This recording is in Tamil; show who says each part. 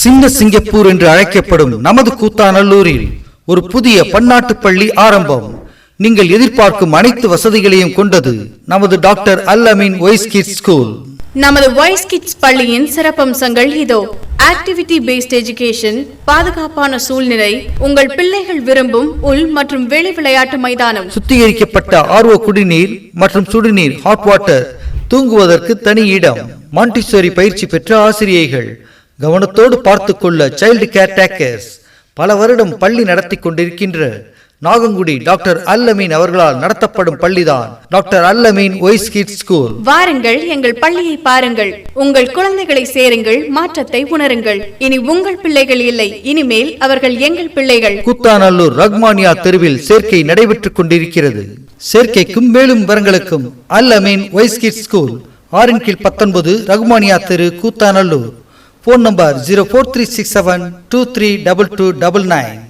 Speaker 1: சின்ன சிங்கப்பூர் என்று அழைக்கப்படும் நமது கூத்தாநல்லூரில் ஒரு புதிய பன்னாட்டு பள்ளி ஆரம்பம். நீங்கள் எதிர்பார்க்கும் அனைத்து வசதிகளையும் கொண்டது நமது டாக்டர் அல் அமீன் வாய்ஸ் கிட்ஸ் ஸ்கூல்.
Speaker 2: நமது வாய்ஸ் கிட்ஸ் பள்ளியின் சிறப்பம்சங்கள் இதோ. ஆக்டிவிட்டி பேஸ்ட் எஜுகேஷன், பாதுகாப்பான சூழ்நிலை, உங்கள் பிள்ளைகள் விரும்பும் உள் மற்றும் வெளி விளையாட்டு மைதானம்,
Speaker 1: சுத்திகரிக்கப்பட்ட ஆர்ஓ குடிநீர் மற்றும் சுடுநீர் ஹாட் வாட்டர், தூங்குவதற்கு தனி இடம், மாண்டிசோரி பயிற்சி பெற்ற ஆசிரியர்கள், கவனத்தோடு பார்த்துக் கொள்ள சைல்டு கேர் டேக்கர்ஸ். பல வருடம் பள்ளி நடத்தி கொண்டிருக்கின்ற நாகங்குடி டாக்டர் அல் அமீன் அவர்களால் நடத்தப்படும் பள்ளிதான் டாக்டர் அல் அமீன் வாய்ஸ் கிட்ஸ் ஸ்கூல்.
Speaker 2: வாருங்கள், எங்கள் பள்ளியை பாருங்கள், உங்கள் குழந்தைகளை சேருங்கள், மாற்றத்தை உணருங்கள். இனி உங்கள் பிள்ளைகள் இல்லை, இனிமேல் அவர்கள் எங்கள் பிள்ளைகள்.
Speaker 1: கூத்தாநல்லூர் ரஹ்மானியா தெருவில் சேர்க்கை நடைபெற்றுக் கொண்டிருக்கிறது. சேர்க்கைக்கும் மேலும் விவரங்களுக்கும் Al Ameen voice kids school, 6/19, Rahmania தெரு, கூத்தாநல்லூர். Phone number 0436723299.